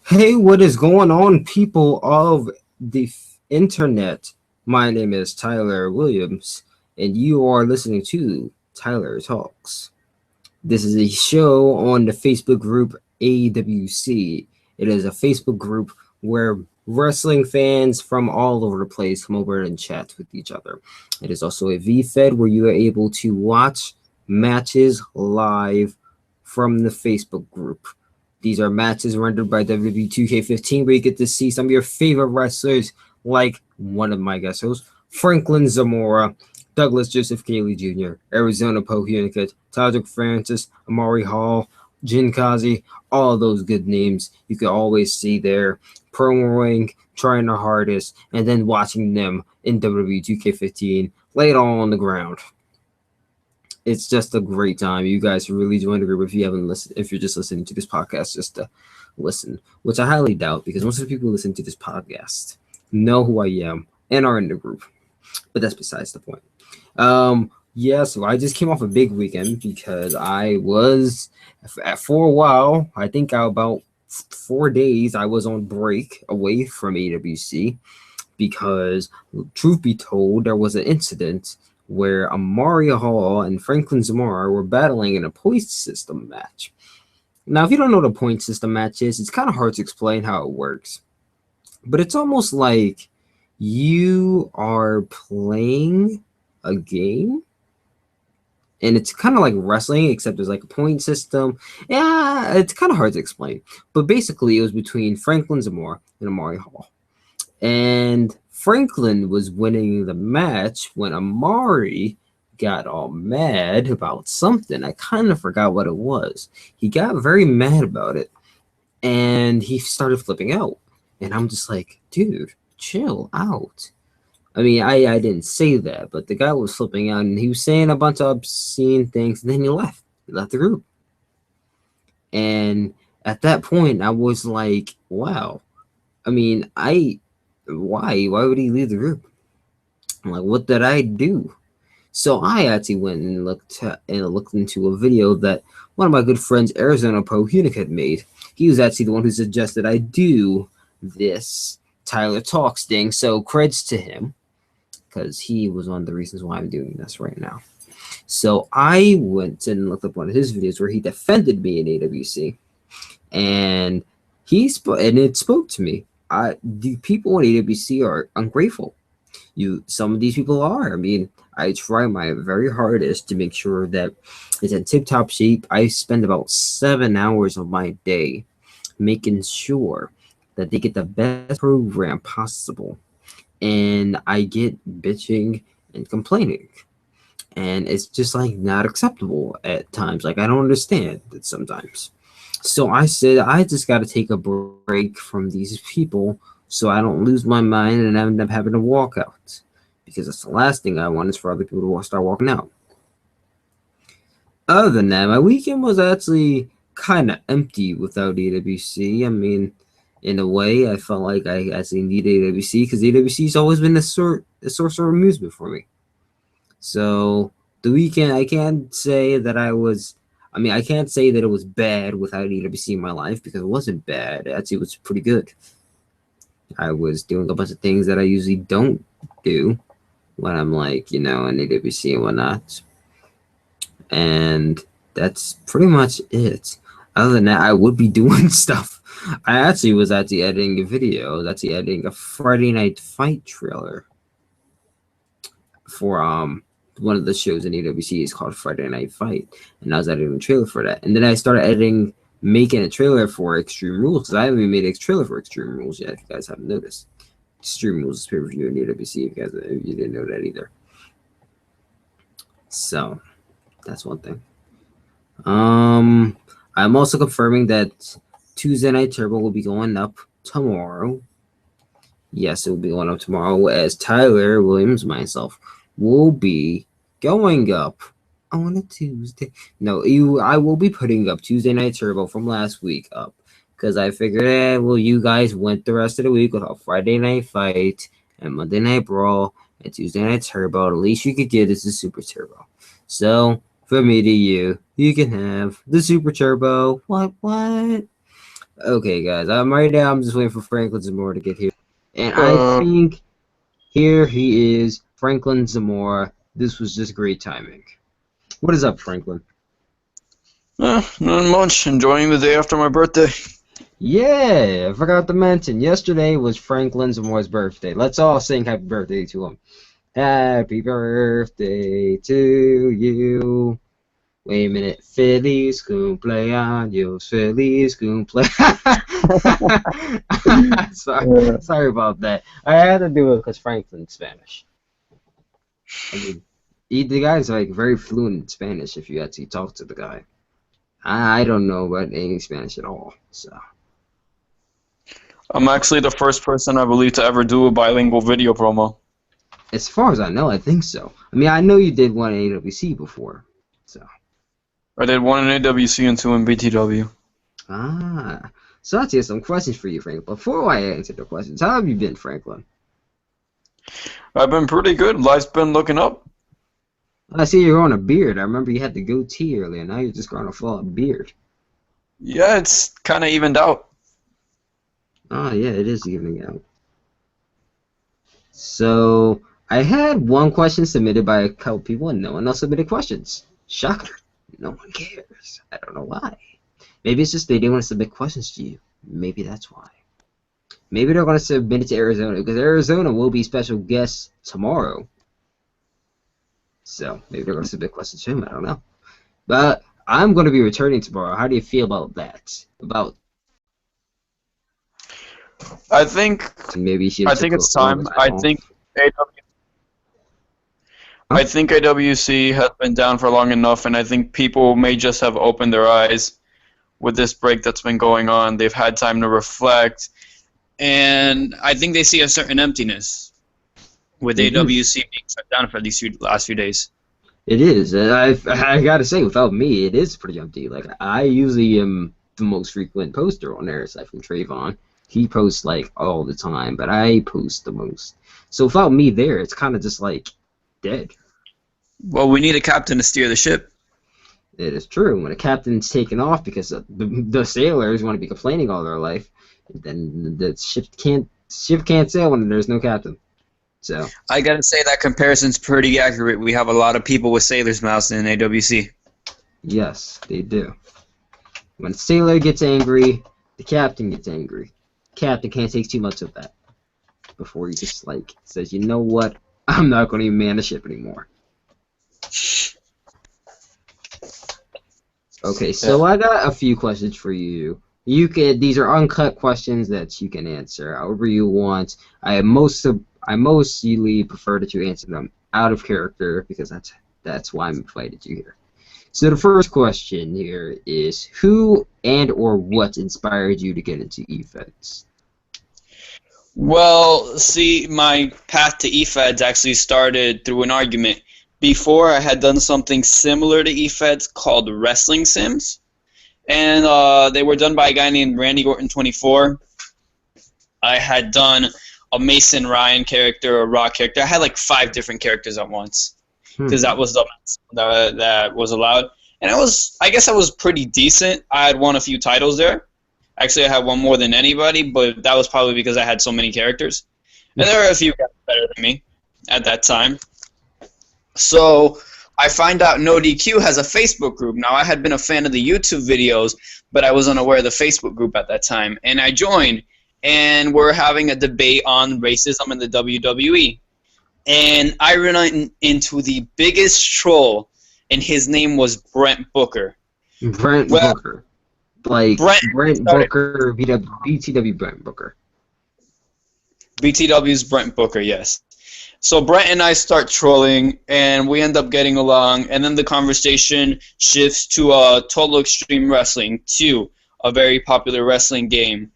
Hey, what is going on, people of the internet? My name is Tyler Williams, and you are listening to Tyler Talks. This is a show on the Facebook group AWC. It is a Facebook group where wrestling fans from all over the place come over and chat with each other. It is also a VFed where you are able to watch matches live from the Facebook group. These are matches rendered by WWE 2K15 where you get to see some of your favorite wrestlers, like one of my guest hosts, Franklin Zamora, Douglas Joseph Cayley Jr., Arizona Poe Hunicut, Tadrick Francis, Amari Hall, Jin Kazi, all those good names you can always see there, promoing, trying their hardest, and then watching them in WWE 2K15 lay it all on the ground. It's just a great time. You guys really join the group if you haven't listened. If you're just listening to this podcast just to listen, which I highly doubt because most of the people listening to this podcast know who I am and are in the group. But that's besides the point. Yeah, so I just came off a big weekend because I was for a while. I think about 4 days I was on break away from AWC because, truth be told, there was an incident where Amari Hall and Franklin Zamora were battling in a point system match. Now, if you don't know what a point system match is, it's kind of hard to explain how it works. But it's almost like you are playing a game, and it's kind of like wrestling, except there's like a point system. Yeah, it's kind of hard to explain. But basically, it was between Franklin Zamora and Amari Hall. And Franklin was winning the match when Amari got all mad about something. I kind of forgot what it was. He got very mad about it and he started flipping out. And I'm just like, dude, chill out. I mean, I didn't say that, but the guy was flipping out and he was saying a bunch of obscene things, and then he left. He left the group. And at that point, I was like, wow. I mean, why would he leave the group? I'm like, what did I do? So I actually went and looked into a video that one of my good friends, Arizona Poe Hunic, had made. He was actually the one who suggested I do this Tyler Talks thing. So creds to him, because he was one of the reasons why I'm doing this right now. So I went and looked up one of his videos where he defended me in AWC, and it spoke to me. The people in AWC are ungrateful. Some of these people are. I mean, I try my very hardest to make sure that it's in tip-top shape. I spend about 7 hours of my day making sure that they get the best program possible. And I get bitching and complaining. And it's just like not acceptable at times. Like, I don't understand it sometimes. So I said, I just got to take a break from these people so I don't lose my mind and end up having to walk out. Because that's the last thing I want is for other people to start walking out. Other than that, my weekend was actually kind of empty without AWC. I mean, in a way, I felt like I actually need AWC because AWC has always been a source of amusement for me. So the weekend, I can't say that I can't say that it was bad without AWC in my life because it wasn't bad. Actually, it was pretty good. I was doing a bunch of things that I usually don't do when I'm like, in AWC and whatnot. And that's pretty much it. Other than that, I would be doing stuff. I actually was editing a video. That's editing a Friday Night Fight trailer for one of the shows in AWC is called Friday Night Fight, and I was editing a trailer for that. And then I started making a trailer for Extreme Rules because I haven't even made a trailer for Extreme Rules yet. If you guys haven't noticed, Extreme Rules is pay-per-view in AWC. If you didn't know that either. So that's one thing. I'm also confirming that Tuesday Night Turbo will be going up tomorrow. Yes, it will be going up tomorrow, as Tyler Williams, myself, will be going up on a Tuesday. No, I will be putting up Tuesday Night Turbo from last week up because I figured, well, you guys went the rest of the week without Friday Night Fight and Monday Night Brawl and Tuesday Night Turbo. The least you could get is the Super Turbo. So for me to you can have the Super Turbo. What? Okay, guys. Right now I'm just waiting for Franklin Zamora to get here, and I Uh, think here he is, Franklin Zamora. This was just great timing. What is up, Franklin? not much. Enjoying the day after my birthday. Yeah, I forgot to mention. Yesterday was Franklin Zamora's birthday. Let's all sing happy birthday to him. Happy birthday to you. Wait a minute. Feliz cumpleaños. Feliz cumpleaños. sorry, Yeah. sorry about that. I had to do it because Franklin's Spanish. I mean, the guy's like very fluent in Spanish if you actually talk to the guy. I don't know about any Spanish at all. So, I'm actually the first person I believe to ever do a bilingual video promo. as far as I know, I think so. I mean, I know you did one in AWC before. So, I did one in AWC and two in BTW. ah. So, let's get some questions for you, Franklin. Before I answer the questions, how have you been, Franklin? I've been pretty good. Life's been looking up. I see you're growing a beard. I remember you had the goatee earlier. Now you're just growing a full beard. Yeah, it's kind of evened out. Oh, yeah, it is evening out. So, I had one question submitted by a couple people, and no one else submitted questions. Shocker. No one cares. I don't know why. Maybe it's just they didn't want to submit questions to you. Maybe that's why. Maybe they're going to submit it to Arizona, because Arizona will be special guests tomorrow. So, maybe they're going to submit questions to him. I don't know. But I'm going to be returning tomorrow. How do you feel about that? About I think maybe you should I have think took it's a longer time. time off. Huh? I think AWC has been down for long enough, and I think people may just have opened their eyes with this break that's been going on. They've had time to reflect, and I think they see a certain emptiness with AWC being shut down for these last few days. It is. And I gotta say, without me, it is pretty empty. Like, I usually am the most frequent poster on there, aside from Trayvon. He posts, like, all the time, but I post the most. So without me there, it's kind of just, like, dead. Well, we need a captain to steer the ship. It is true. When a captain's taken off because the sailors want to be complaining all their life, then the ship can't sail when there's no captain. So, I gotta say that comparison's pretty accurate. We have a lot of people with sailors' mouths in AWC. yes, they do. When the sailor gets angry, the captain gets angry. Captain can't take too much of that before he just like says, you know what, I'm not going to even man the ship anymore. Okay, so I got a few questions for you. These are uncut questions that you can answer however you want. I mostly prefer that you answer them out of character because that's why I'm invited you here. So the first question here is who and or what inspired you to get into eFeds? Well, see, my path to eFeds actually started through an argument. Before, I had done something similar to eFeds called Wrestling Sims, and they were done by a guy named Randy Orton24. I had done a Mason Ryan character, a Rock character. I had like 5 different characters at once because that was the that was allowed. And I guess I was pretty decent. I had won a few titles there. Actually, I had one more than anybody, but that was probably because I had so many characters. And there were a few guys better than me at that time. So I find out No DQ has a Facebook group. Now, I had been a fan of the YouTube videos, but I was unaware of the Facebook group at that time. And I joined, and we're having a debate on racism in the WWE. And I ran into the biggest troll, and his name was Brent Booker. Booker. Like Brent started, Booker, BTW Brent Booker. BTW's Brent Booker, yes. So Brent and I start trolling, and we end up getting along, and then the conversation shifts to Total Extreme Wrestling 2, a very popular wrestling game.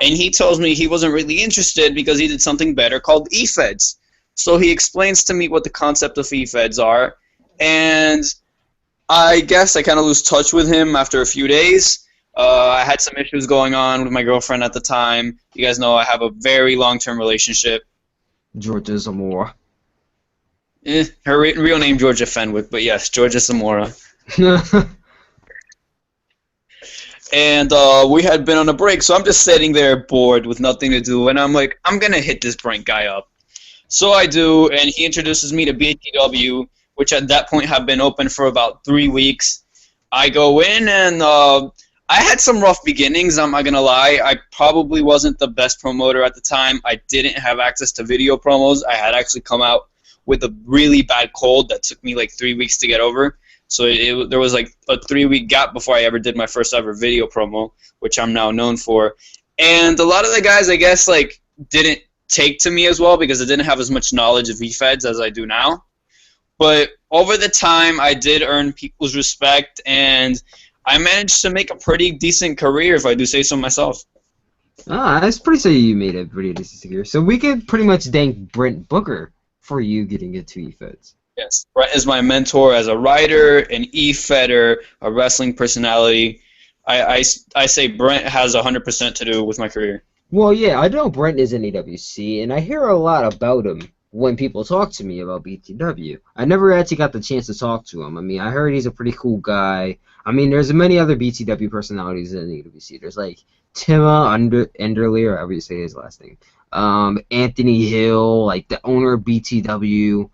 And he tells me he wasn't really interested because he did something better called eFeds. So he explains to me what the concept of eFeds are, and I guess I kind of lose touch with him after a few days. I had some issues going on with my girlfriend at the time. You guys know I have a very long-term relationship. Georgia Zamora. Her real name Georgia Fenwick, but yes, Georgia Zamora. And we had been on a break, so I'm just sitting there bored with nothing to do, and I'm like, I'm gonna hit this Brent guy up. So I do, and he introduces me to BTW, which at that point had been open for about 3 weeks. I go in, and I had some rough beginnings, I'm not going to lie. I probably wasn't the best promoter at the time. I didn't have access to video promos. I had actually come out with a really bad cold that took me like 3 weeks to get over. So there was like a 3-week gap before I ever did my first ever video promo, which I'm now known for. And a lot of the guys, I guess, like didn't take to me as well because I didn't have as much knowledge of VFEDs as I do now. But over the time, I did earn people's respect, and I managed to make a pretty decent career, if I do say so myself. Ah, that's pretty sure you made a pretty decent career. So we could pretty much thank Brent Booker for you getting into eFeds. Yes, Brent is my mentor as a writer, an eFedder, a wrestling personality. I say Brent has 100% to do with my career. Well, yeah, I know Brent is in AWC, and I hear a lot about him when people talk to me about BTW. I never actually got the chance to talk to him. I mean, I heard he's a pretty cool guy. I mean, there's many other BTW personalities in AWC. There's like Tima Enderly, or however you say his last name. Anthony Hill, like the owner of BTW.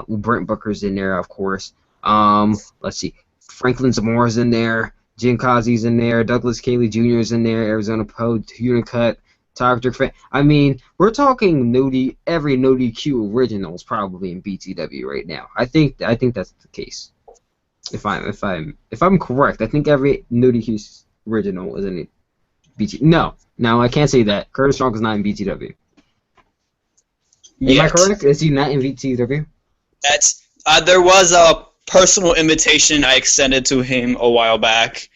Brent Booker's in there, of course. Let's see. Franklin Zamora's in there. Jim Kazi's in there. Douglas Cayley Jr. is in there. Arizona Pro, Unicut. Toxic Fan. I mean, we're talking every no DQ original is probably in BTW right now. I think that's the case. If I'm correct, I think every no DQ original is in BT. No, I can't say that. Curtis Strong is not in BTW. Am I correct? Is he not in BTW? That's there was a personal invitation I extended to him a while back.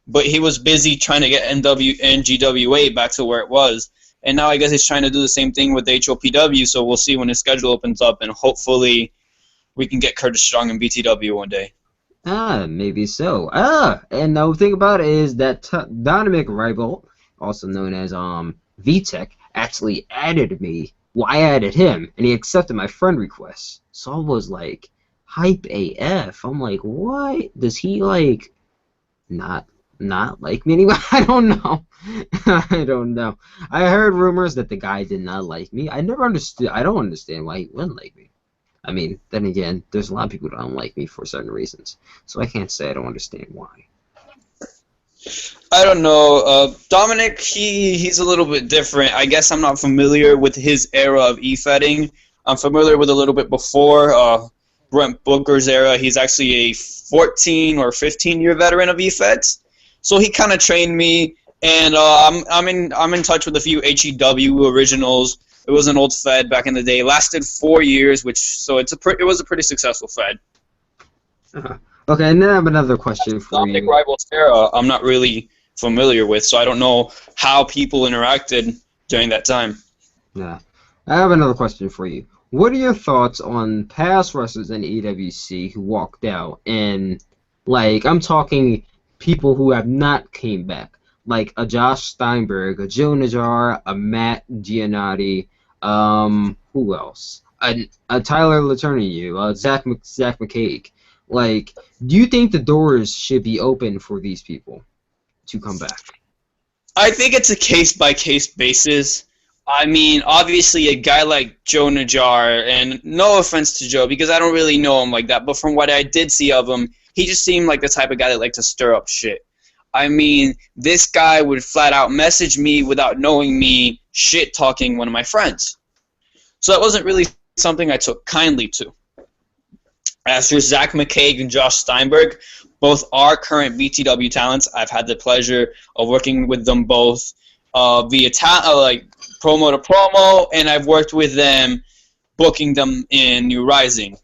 But he was busy trying to get NGWA back to where it was. And now I guess he's trying to do the same thing with HOPW, so we'll see when his schedule opens up, and hopefully we can get Curtis Strong in BTW one day. Maybe so. And the thing about it is that Dynamic Rival, also known as VTech, actually added me. Well, I added him, and he accepted my friend request. So I was like, hype AF. I'm like, what? Does he, like, not like me anymore? I don't know. I don't know. I heard rumors that the guy did not like me. I never understood. I don't understand why he wouldn't like me. I mean, then again, there's a lot of people that don't like me for certain reasons. So I can't say I don't understand why. I don't know. Dominic, he's a little bit different. I guess I'm not familiar with his era of e-fedding. I'm familiar with a little bit before Brent Booker's era. He's actually a 14 or 15-year veteran of e-feds. So he kind of trained me, and I'm in touch with a few HEW originals. It was an old fed back in the day. It lasted 4 years, it was a pretty successful fed. Okay, and then I have another question for Dominic you. Rivals era, I'm not really familiar with, so I don't know how people interacted during that time. Yeah, I have another question for you. What are your thoughts on past wrestlers in EWC who walked out, and like I'm talking people who have not came back, like a Josh Steinberg, a Joe Najar, a Matt Giannotti, who else? A Tyler Letourneau, Zach McCaig. Like, do you think the doors should be open for these people to come back? I think it's a case-by-case basis. I mean, obviously, a guy like Joe Najar, and no offense to Joe, because I don't really know him like that, but from what I did see of him, he just seemed like the type of guy that liked to stir up shit. I mean, this guy would flat out message me without knowing me, shit-talking one of my friends. So that wasn't really something I took kindly to. As for Zach McCaig and Josh Steinberg, both are current BTW talents. I've had the pleasure of working with them both via promo to promo, and I've worked with them booking them in New Rising.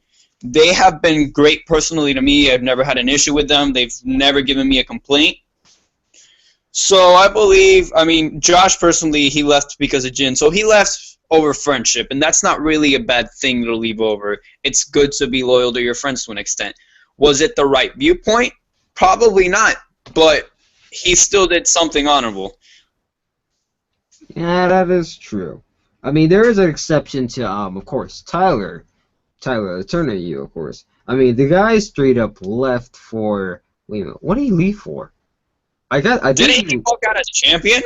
They have been great personally to me. I've never had an issue with them. They've never given me a complaint. So I believe, Josh personally, he left because of Jin. So he left over friendship, and that's not really a bad thing to leave over. It's good to be loyal to your friends to an extent. Was it the right viewpoint? Probably not, but he still did something honorable. Yeah, that is true. I mean, there is an exception to, of course, Tyler Letourneau, of course. I mean, the guy straight up left for... Wait a minute, what did he leave for? I Didn't he think walk out as champion?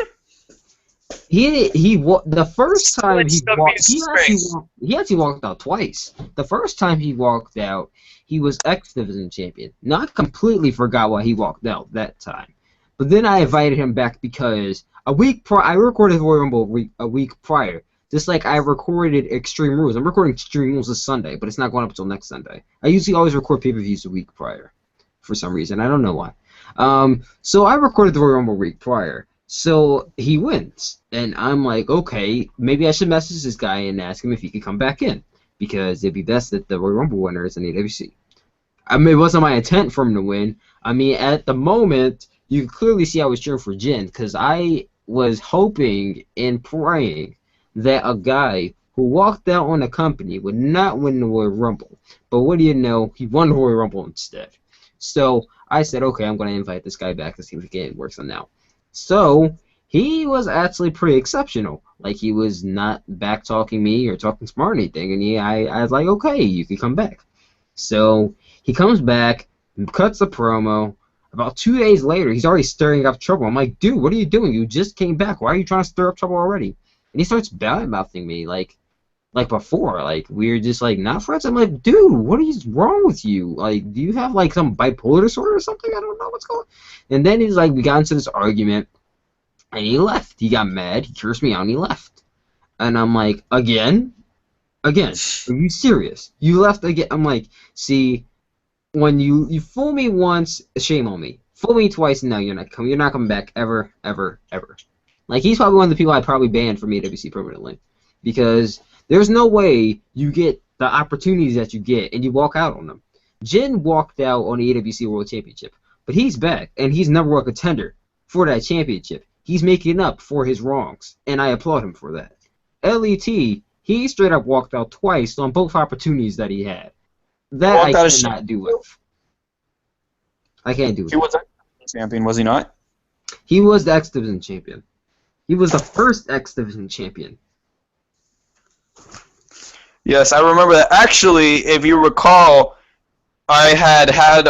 the first time he Switched up walked, his strength. he actually walked out twice. The first time he walked out, he was X Division champion. Now I completely forgot why he walked out that time, but then I invited him back because I recorded Royal Rumble a week prior. Just like I recorded Extreme Rules. I'm recording Extreme Rules this Sunday, but it's not going up until next Sunday. I usually always record pay-per-views a week prior, for some reason. I don't know why. So I recorded the Royal Rumble a week prior. So he wins, and I'm like, okay, maybe I should message this guy and ask him if he could come back in, because it'd be best that the Royal Rumble winner is an AWC. I mean, it wasn't my intent for him to win. I mean, at the moment, you could clearly see I was cheering for Jin, because I was hoping and praying that a guy who walked out on a company would not win the Royal Rumble. But what do you know? He won the Royal Rumble instead. So I said, okay, I'm going to invite this guy back to see if it works on now. So he was actually pretty exceptional. Like, he was not back talking me or talking smart or anything. And I was like, okay, you can come back. So he comes back, cuts the promo. About 2 days later, he's already stirring up trouble. I'm like, dude, what are you doing? You just came back. Why are you trying to stir up trouble already? And he starts bad-mouthing me like before. Like, we were just, like, not friends. I'm like, dude, what is wrong with you? Like, do you have, like, some bipolar disorder or something? I don't know what's going on. And then he's like, we got into this argument, and he left. He got mad. He cursed me out, and he left. And I'm like, again? Again? Are you serious? You left again? I'm like, see, when you fool me once, shame on me. Fool me twice, no, you're not coming back ever, ever, ever. Like, he's probably one of the people I'd probably ban from AWC permanently. Because there's no way you get the opportunities that you get and you walk out on them. Jin walked out on the AWC World Championship, but he's back, and he's number one contender for that championship. He's making up for his wrongs, and I applaud him for that. LET, he straight up walked out twice on both opportunities that he had. That I cannot do with. I can't do with. He was X champion, was he not? He was the X Division champion. He was the first X Division champion. Yes, I remember that. Actually, if you recall, we had had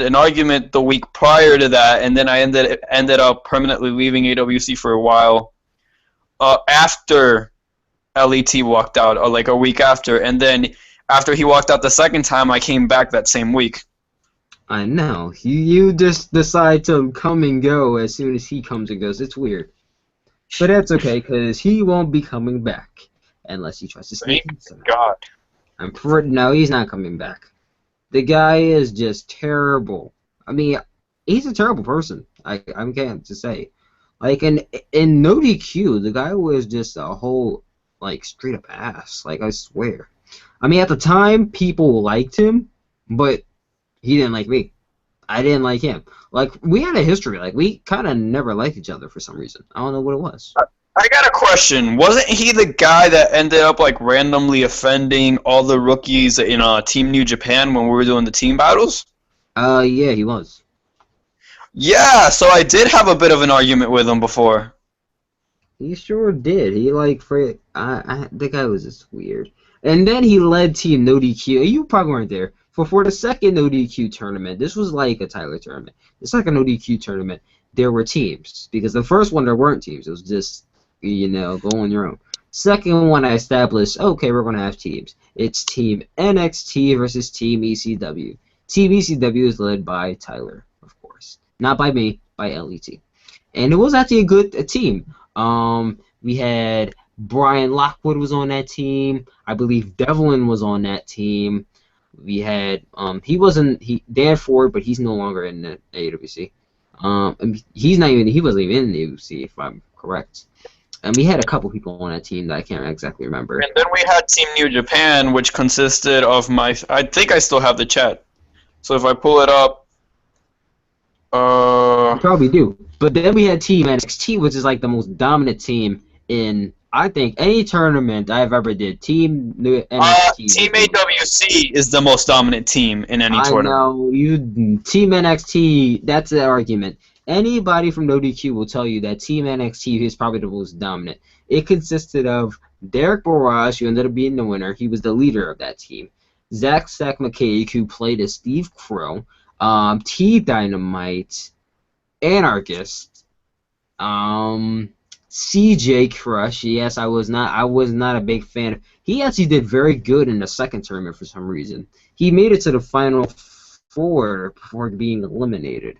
an argument the week prior to that, and then I ended up permanently leaving AWC for a while after LET walked out, or like a week after, and then after he walked out the second time, I came back that same week. I know. You just decide to come and go as soon as he comes and goes. It's weird. But that's okay, because he won't be coming back unless he tries to sneak in somehow. God. No, he's not coming back. The guy is just terrible. I mean, he's a terrible person. I can't to say. Like, in No DQ, the guy was just a whole, like, straight up ass. Like, I swear. I mean, at the time, people liked him, but he didn't like me. I didn't like him. Like, we had a history. Like, we kind of never liked each other for some reason. I don't know what it was. I got a question. Wasn't he the guy that ended up like randomly offending all the rookies in Team New Japan when we were doing the team battles? Yeah, he was. Yeah, so I did have a bit of an argument with him before. He sure did. He like the guy was just weird. And then he led Team No DQ. You probably weren't there. For the second No DQ tournament, this was like a Tyler tournament. The second No DQ tournament, there were teams. Because the first one, there weren't teams. It was just, go on your own. Second one, I established, okay, we're going to have teams. It's Team NXT versus Team ECW. Team ECW is led by Tyler, of course. Not by me, by LET. And it was actually a good team. We had Brian Lockwood was on that team. I believe Devlin was on that team. We had Dan Ford, but he's no longer in the AWC. He wasn't even in the AWC, if I'm correct. And we had a couple people on that team that I can't exactly remember. And then we had Team New Japan, which consisted of I think I still have the chat. So if I pull it up, you probably do. But then we had Team NXT, which is like the most dominant team in, I think, any tournament I've ever did. Team NXT. Team AWC is the most dominant team in any tournament. I know. Team NXT, that's the argument. Anybody from No DQ will tell you that Team NXT is probably the most dominant. It consisted of Derek Barrage, who ended up being the winner. He was the leader of that team. Zach McCaig, who played as Steve Crow. T Dynamite. Anarchist. CJ Crush. Yes, I was not a big fan. He actually did very good in the second tournament for some reason. He made it to the final four before being eliminated,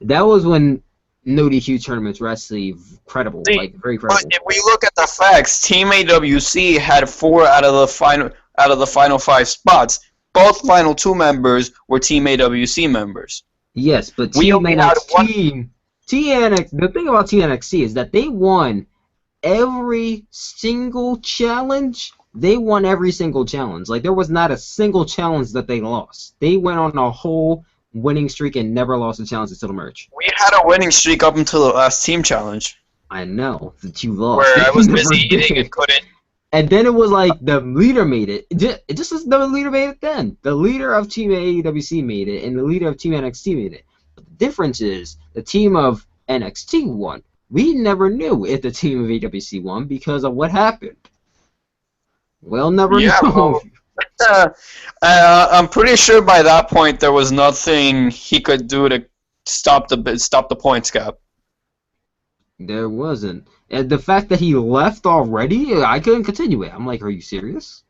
that was when no DQ tournaments were actually credible, See, like very but credible. if we look at the facts, Team AWC had 4 out of the final 5 spots. Both final 2 members were Team AWC members. Yes, but We Team only had one. NXT, TNX. The thing about TNXT is that they won every single challenge. They won every single challenge. Like there was not a single challenge that they lost. They went on a whole winning streak and never lost a challenge until the merge. We had a winning streak up until the last team challenge, I know that you lost. where I was You never busy eating did. and couldn't. And then it was like the leader made it. It just as the leader made it then. The leader of Team AEWC made it, and the leader of Team NXT made it. But the difference is the team of NXT won. We never knew if the team of AWC won because of what happened. We'll never Yeah, know. well, I'm pretty sure by that point there was nothing he could do to stop the points gap. There wasn't. And the fact that he left already, I couldn't continue it. I'm like, are you serious?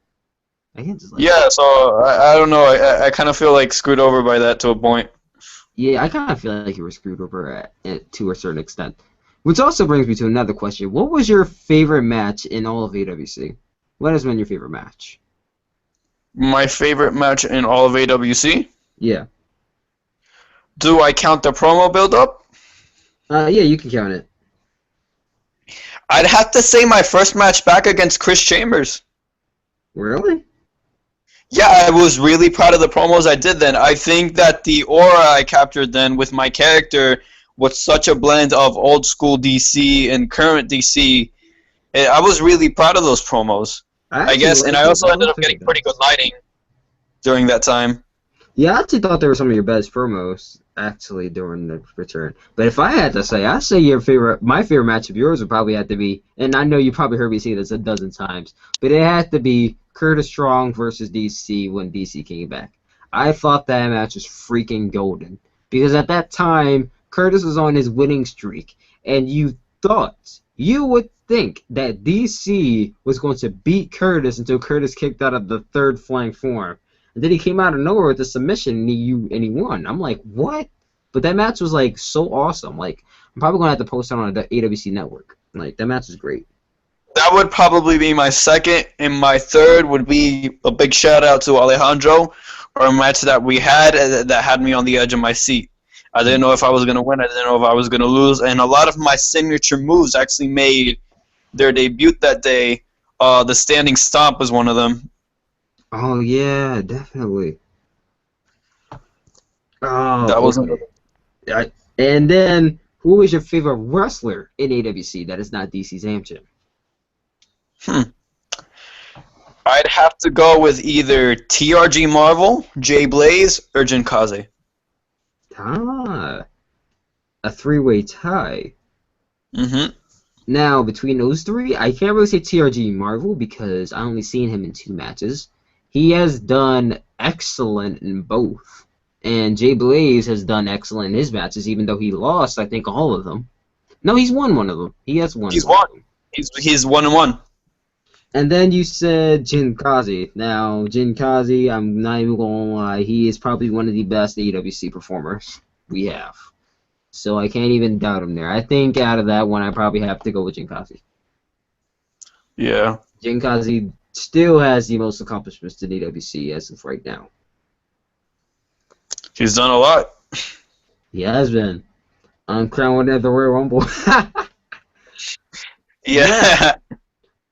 I can't just like. Yeah, so I don't know. I kind of feel like screwed over by that to a point. Yeah, I kind of feel like you were screwed over to a certain extent. Which also brings me to another question. What was your favorite match in all of AWC? What has been your favorite match? My favorite match in all of AWC? Yeah. Do I count the promo build-up? Yeah, you can count it. I'd have to say my first match back against Chris Chambers. Really? Yeah, I was really proud of the promos I did then. I think that the aura I captured then with my character was such a blend of old school DC and current DC. I was really proud of those promos, I guess, and I also ended up getting pretty good lighting during that time. Yeah, I actually thought they were some of your best promos actually during the return. But if I had to say, I'd say my favorite match of yours would probably have to be, and I know you probably heard me say this a dozen times, but it had to be Curtis Strong versus DC when DC came back. I thought that match was freaking golden because at that time Curtis was on his winning streak, and you would think that DC was going to beat Curtis until Curtis kicked out of the third flying form. And then he came out of nowhere with a submission and he won. I'm like, what? But that match was like so awesome. Like I'm probably gonna have to post it on the AWC network. Like that match was great. That would probably be my second, and my third would be a big shout out to Alejandro, or a match that we had that had me on the edge of my seat. I didn't know if I was gonna win. I didn't know if I was gonna lose, and a lot of my signature moves actually made their debut that day. The standing stomp was one of them. Oh yeah, definitely. Oh, That was okay. And then who was your favorite wrestler in AWC that is not DC Zamchin? I'd have to go with either TRG Marvel, Jay Blaze, or Jinkaze. Ah, a three-way tie. Mm-hmm. Now, between those three, I can't really say TRG Marvel because I only seen him in 2 matches. He has done excellent in both. And Jay Blaze has done excellent in his matches, even though he lost, I think, all of them. No, he's won one of them. He has won. He's won. He's 1-1. And then you said Jinkaze. Now, Jinkaze, I'm not even going to lie, he is probably one of the best AWC performers we have. So I can't even doubt him there. I think out of that one, I probably have to go with Jinkaze. Yeah. Jinkaze still has the most accomplishments in AWC as of right now. He's done a lot. He has been. Crowned winner of the Royal Rumble. Yeah.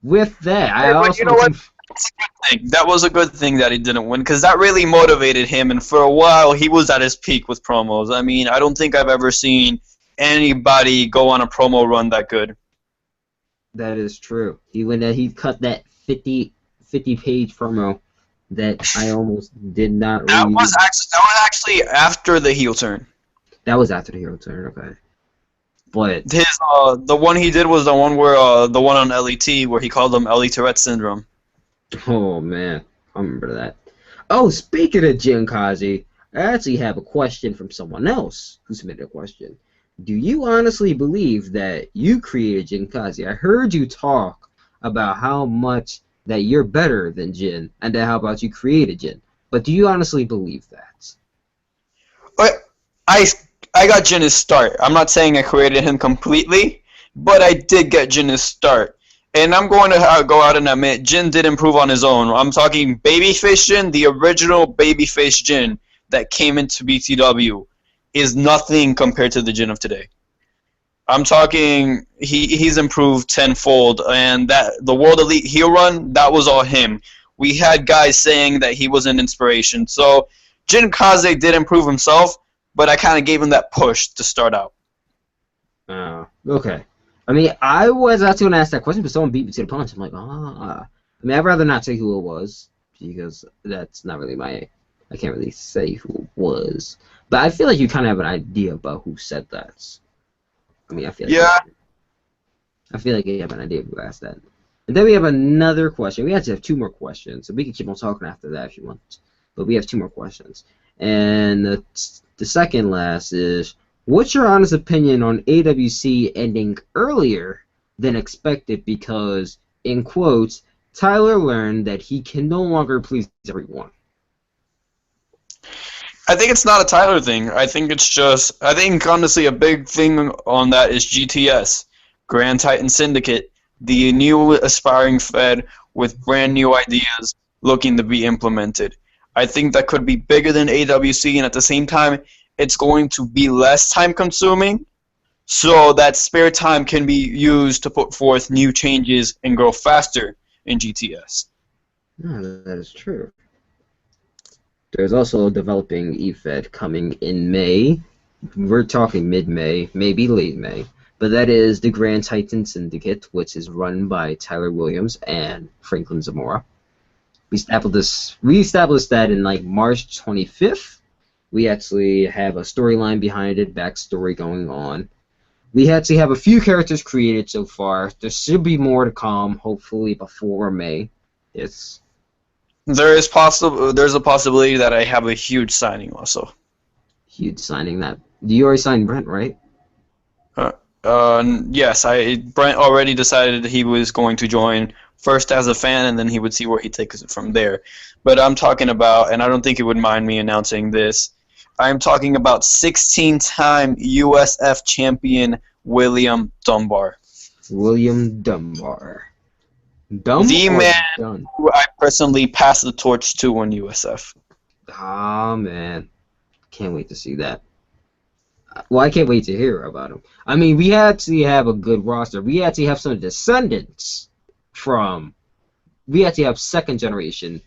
With that, Hey, I but also you know what? That's a good thing. That was a good thing that he didn't win, because that really motivated him, and for a while he was at his peak with promos. I mean, I don't think I've ever seen anybody go on a promo run that good. That is true. He cut that 50 page promo that I almost did not That read. was actually after the heel turn. That was after the hero turn, okay. But His the one he did was the one where the one on LET where he called him Ellie Tourette syndrome. oh man, I remember that. Oh, speaking of Jinkaze, I actually have a question from someone else who submitted a question. Do you honestly believe that you created Jin Kazi? I heard you talk about how much that you're better than Jin, and then how about you created Jin. But do you honestly believe that? But I got Jin his start. I'm not saying I created him completely, but I did get Jin his start. And I'm going to go out and admit Jin did improve on his own. I'm talking Babyface Jin, the original Babyface Jin that came into BTW, is nothing compared to the Jin of today. I'm talking he's improved tenfold, and that the World Elite Heel run, that was all him. We had guys saying that he was an inspiration. So Jin Kaze did improve himself, but I kind of gave him that push to start out. Okay. I mean, I was actually going to ask that question, but someone beat me to the punch. I'm like, I mean, I'd rather not say who it was, because that's not really my... I can't really say who it was. But I feel like you kind of have an idea about who said that. I mean, I feel like you have an idea of who asked that. And then we have another question. We actually have two more questions, so we can keep on talking after that if you want. But we have two more questions. And the second last is, what's your honest opinion on AWC ending earlier than expected because, in quotes, Tyler learned that he can no longer please everyone? I think it's not a Tyler thing. I think honestly a big thing on that is GTS, Grand Titan Syndicate, the new aspiring Fed with brand new ideas looking to be implemented. I think that could be bigger than AWC, and at the same time, it's going to be less time consuming, so that spare time can be used to put forth new changes and grow faster in GTS. Oh, that is true. There's also a developing EFED coming in May. We're talking mid-May, maybe late May. But that is the Grand Titan Syndicate, which is run by Tyler Williams and Franklin Zamora. We established that in like March 25th. We actually have a storyline behind it, backstory going on. We actually have a few characters created so far. There should be more to come, hopefully before May. There's a possibility that I have a huge signing also. Huge signing that. You already signed Brent, right? Yes, Brent already decided he was going to join first as a fan, and then he would see where he takes it from there. But I'm talking about, and I don't think he would mind me announcing this, I'm talking about 16-time USF champion William Dunbar. William Dunbar. The man who I personally passed the torch to on USF. Ah, man. Can't wait to see that. Well, I can't wait to hear about him. I mean, we actually have a good roster. We actually have some descendants from... We actually have second generation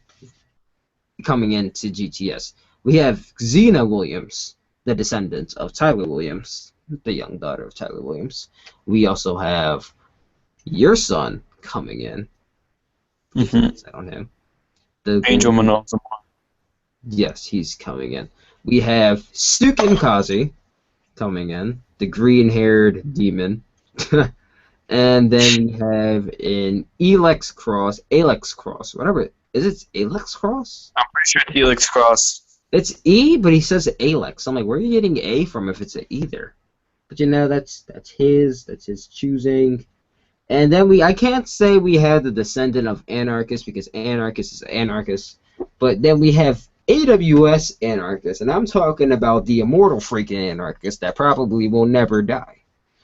coming into GTS. We have Xena Williams, the descendant of Tyler Williams, the young daughter of Tyler Williams. We also have your son coming in. Mm-hmm. On him. Angel Manuel. Yes, he's coming in. We have Sukin Kazi coming in, the green-haired demon. And then we have an Alex Cross, whatever. Is it Alex Cross? I'm pretty sure it's Helix Cross. It's E, but he says Alex. I'm like, where are you getting A from if it's a either? But you know, that's his choosing. And then I can't say we have the descendant of Anarchist because Anarchist is Anarchist. But then we have AWS Anarchist, and I'm talking about the immortal freaking Anarchist that probably will never die.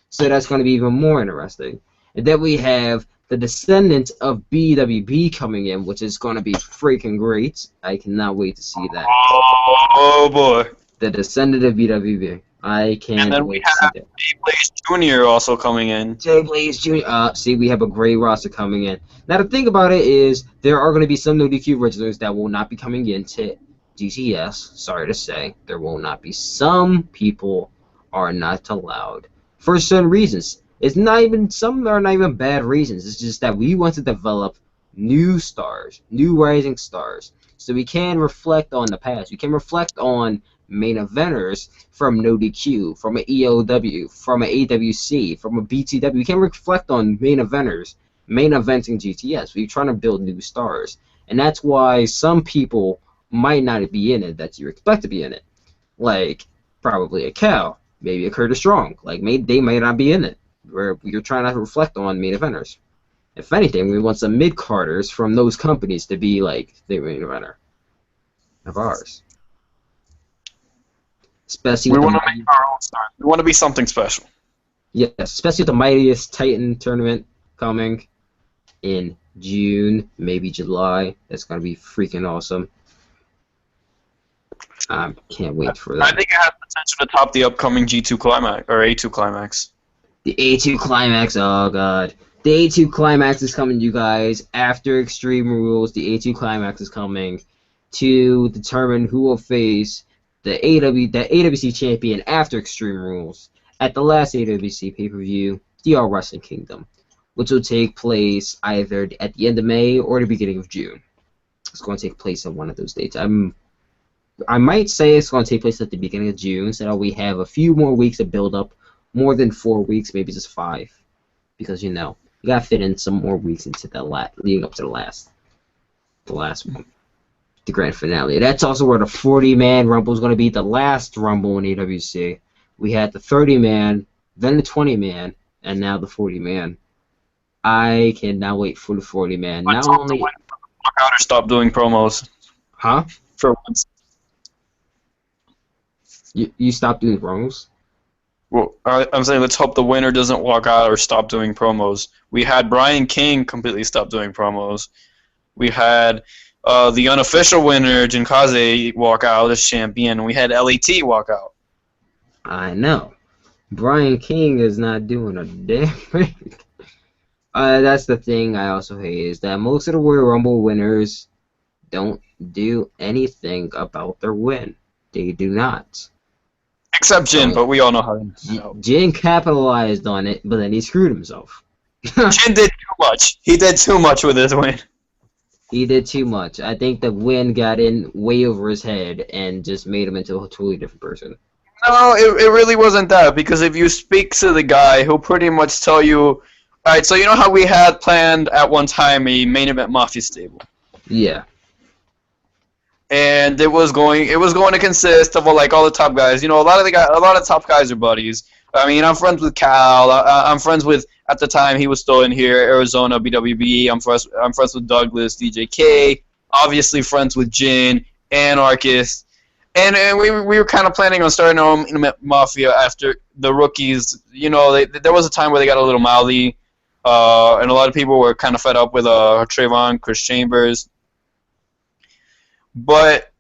So that's going to be even more interesting. And then we have the descendant of BWB coming in, which is going to be freaking great. I cannot wait to see that. Oh boy. The descendant of BWB. I can't wait to see that. Jay Blaze Jr. also coming in. Jay Blaze Jr. See, we have a great roster coming in. Now, the thing about it is, there are going to be some no DQ originals that will not be coming into GTS. Sorry to say. There will not be. Some people are not allowed for certain reasons. Some are not even bad reasons. It's just that we want to develop new stars, new rising stars, so we can reflect on the past. We can reflect on main eventers from no DQ, from an EOW, from an AWC, from a BTW. We can reflect on main eventers, main eventing GTS. We're trying to build new stars, and that's why some people might not be in it that you expect to be in it. like probably a Cal, maybe a Curtis Strong. Like they might not be in it. Where you're trying to reflect on main eventers. If anything, we want some mid carders from those companies to be like the main eventer of ours. Especially We with want to make our own stars. We want to be something special. yes, especially with the mightiest Titan tournament coming in June, maybe July. That's gonna be freaking awesome. I can't wait for I that. think it has potential to top the upcoming G2 Climax or A2 Climax. The A2 Climax, oh god. The A2 Climax is coming, you guys. After Extreme Rules, the A2 Climax is coming to determine who will face the AWC champion after Extreme Rules at the last AWC pay-per-view, the All Wrestling Kingdom, which will take place either at the end of May or the beginning of June. It's going to take place on one of those dates. I might say it's going to take place at the beginning of June, so that we have a few more weeks to build up. More than 4 weeks, maybe just 5, because you gotta fit in some more weeks into the leading up to the last one, the grand finale. That's also where the 40-man Rumble is going to be. The last Rumble in AWC. We had the 30-man, then the 20-man, and now the 40-man. I cannot wait for the 40-man. Not only walk out or stop doing promos. Huh? For once. You stopped doing promos? Well, I'm saying let's hope the winner doesn't walk out or stop doing promos. We had Brian King completely stop doing promos. We had the unofficial winner, Jinkaze, walk out as champion. We had LET walk out. I know. Brian King is not doing a damn thing. That's the thing I also hate, is that most of the Royal Rumble winners don't do anything about their win. They do not. Except Jin, but we all know how to. Jin capitalized on it, but then he screwed himself. Jin did too much. He did too much with his win. He did too much. I think the win got in way over his head and just made him into a totally different person. No, it really wasn't that, because if you speak to the guy, he'll pretty much tell you, alright, so you know how we had planned at one time a main event Mafia stable? Yeah. And it was going to consist of all the top guys. You know, a lot of top guys are buddies. I mean, I'm friends with Cal. I'm friends with, at the time he was still in here, Arizona BWB. I'm friends with Douglas, DJK. Obviously friends with Jin, Anarchist, and we were kind of planning on starting our own Mafia after the rookies. You know, there was a time where they got a little mouthy, and a lot of people were kind of fed up with Trayvon, Chris Chambers. But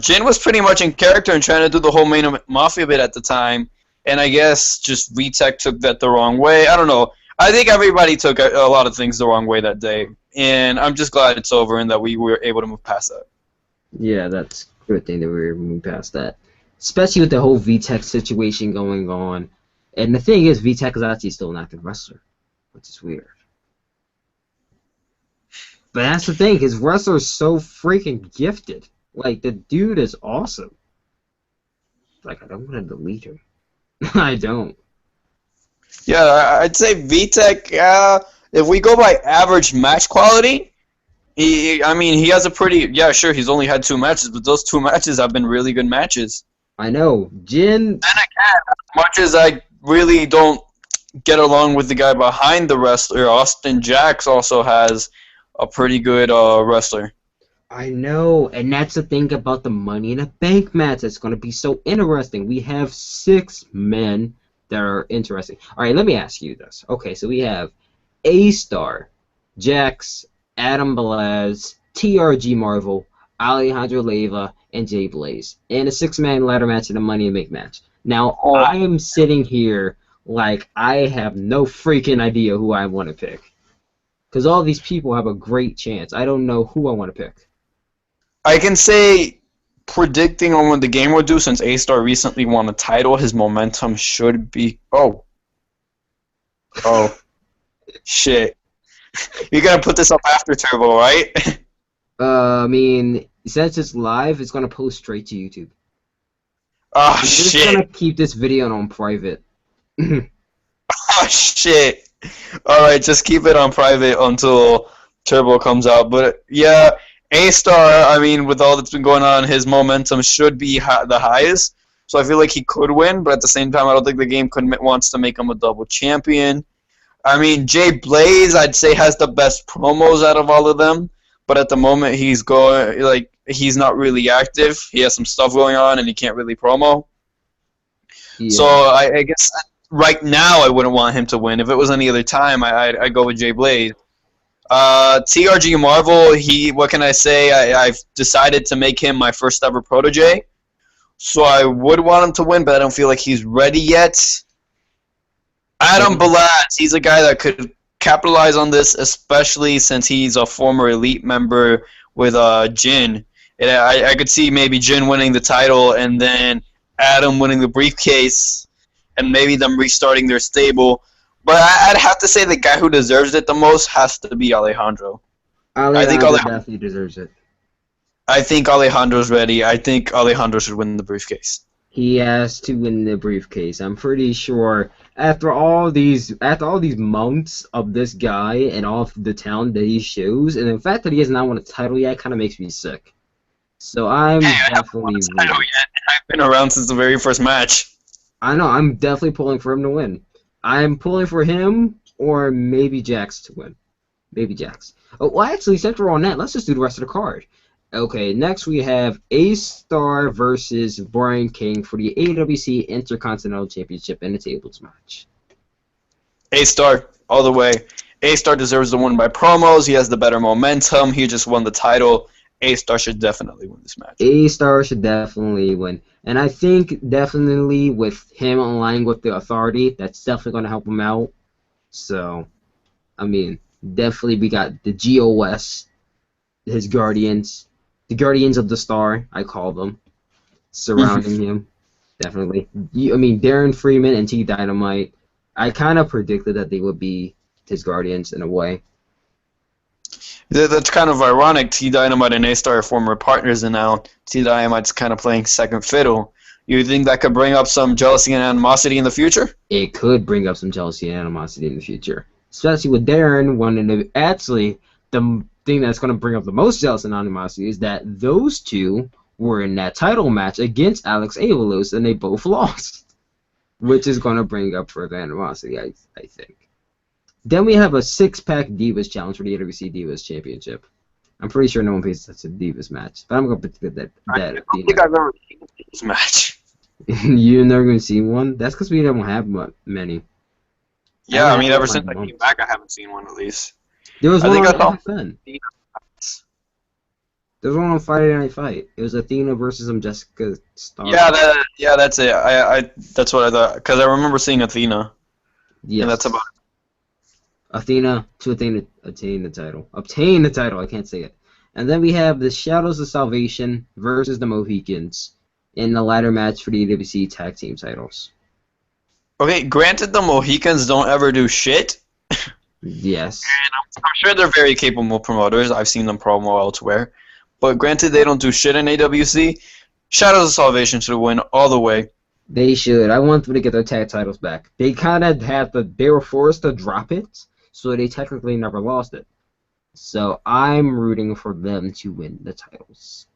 Jin was pretty much in character and trying to do the whole main Mafia bit at the time, and I guess just VTech took that the wrong way. I don't know. I think everybody took a lot of things the wrong way that day, and I'm just glad it's over and that we were able to move past that. Yeah, that's a good thing that we were moving past that. Especially with the whole VTech situation going on. And the thing is, VTech is actually still an active wrestler, which is weird. But that's the thing, his wrestler is so freaking gifted. Like, the dude is awesome. Like, I don't want to delete him. I don't. Yeah, I'd say VTech, if we go by average match quality, he has a pretty, yeah, sure, he's only had 2 matches, but those 2 matches have been really good matches. I know. Jin... Then again, as much as I really don't get along with the guy behind the wrestler, Austin Jax also has a pretty good wrestler. I know, and that's the thing about the Money in the Bank match that's going to be so interesting. We have 6 men that are interesting. All right, let me ask you this. Okay, so we have A-Star, Jax, Adam Belaz, TRG Marvel, Alejandro Leyva, and Jay Blaze in a 6-man ladder match and a Money in the Bank match. Now, I am sitting here like I have no freaking idea who I want to pick. Because all these people have a great chance. I don't know who I want to pick. I can say, predicting on what the game will do, since A-Star recently won a title, his momentum should be... Oh, shit. You're going to put this up after Turbo, right? I mean, since it's live, it's going to post straight to YouTube. Oh, I'm shit. just going to keep this video on private. Oh, shit. Alright, just keep it on private until Turbo comes out. But, yeah, A-Star, I mean, with all that's been going on, his momentum should be the highest. So I feel like he could win, but at the same time, I don't think the game wants to make him a double champion. I mean, Jay Blaze, I'd say, has the best promos out of all of them, but at the moment, he's not really active. He has some stuff going on, and he can't really promo. So Yeah. I guess right now I wouldn't want him to win. If it was any other time, I'd go with Jay Blaze. TRG Marvel, what can I say? I've decided to make him my first ever protege. So I would want him to win, but I don't feel like he's ready yet. Adam Balaz, he's a guy that could capitalize on this, especially since he's a former Elite member with Jin. And I could see maybe Jin winning the title and then Adam winning the briefcase and maybe them restarting their stable. But I'd have to say the guy who deserves it the most has to be Alejandro. Alejandro definitely deserves it. I think Alejandro's ready. I think Alejandro should win the briefcase. He has to win the briefcase. I'm pretty sure after all these months of this guy and all of the talent that he shows, and the fact that he has not won a title yet kind of makes me sick. So I'm definitely I've been around since the very first match. I know, I'm definitely pulling for him to win. I'm pulling for him or maybe Jax to win. Maybe Jax. Oh, well, actually, since we're on that, let's just do the rest of the card. Okay, next we have A-Star versus Brian King for the AWC Intercontinental Championship in a tables match. A-Star, all the way. A-Star deserves the win by promos. He has the better momentum. He just won the title. A-Star should definitely win this match. A-Star should definitely win. And I think definitely with him aligning with the Authority, that's definitely going to help him out. So, I mean, definitely we got the GOS, his Guardians, the Guardians of the Star, I call them, surrounding him. Definitely. I mean, Darren Freeman and T Dynamite, I kind of predicted that they would be his Guardians in a way. That's kind of ironic. T Dynamite and A-Star are former partners, and now T Dynamite's kind of playing second fiddle. You think that could bring up some jealousy and animosity in the future? It could bring up some jealousy and animosity in the future, especially with Darren wanting to. Actually, the thing that's going to bring up the most jealousy and animosity is that those two were in that title match against Alex Avalos, and they both lost, which is going to bring up further animosity, I think. Then we have a six-pack Divas challenge for the AWC Divas Championship. I'm pretty sure no one pays such a Divas match, but I'm going to put that. I don't think I've ever seen this match. You've never going to see one? That's because we don't have many. Yeah, I mean, ever since I came back, I haven't seen one at least. There was one on FN. There was one on Friday Night Fight. It was Athena versus Jessica Starr. Yeah, that's it. That's what I thought, because I remember seeing Athena. Yes. And that's about it. Athena to obtain the title. Obtain the title, I can't say it. And then we have the Shadows of Salvation versus the Mohicans in the ladder match for the AWC Tag Team titles. Okay, granted the Mohicans don't ever do shit. Yes. And I'm sure they're very capable promoters. I've seen them promo elsewhere. But granted they don't do shit in AWC, Shadows of Salvation should win all the way. They should. I want them to get their tag titles back. They kind of they were forced to drop it, so they technically never lost it. So I'm rooting for them to win the titles.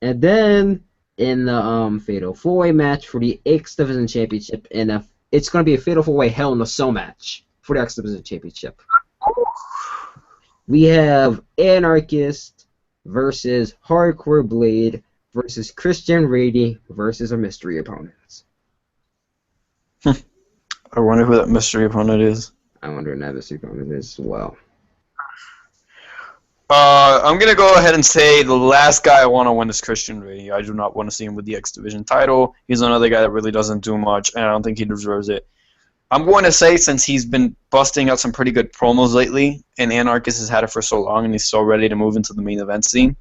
And then in the Fatal 4-Way match for the X Division Championship, it's going to be a Fatal 4-Way Hell in a Cell match for the X Division Championship. We have Anarchist versus Hardcore Blade versus Christian Rady versus a mystery opponent. I wonder who that mystery opponent is. I wonder who that mystery opponent is as well. I'm going to go ahead and say the last guy I want to win is Christian Rady. I do not want to see him with the X Division title. He's another guy that really doesn't do much, and I don't think he deserves it. I'm going to say, since he's been busting out some pretty good promos lately, and Anarchist has had it for so long, and he's so ready to move into the main event scene,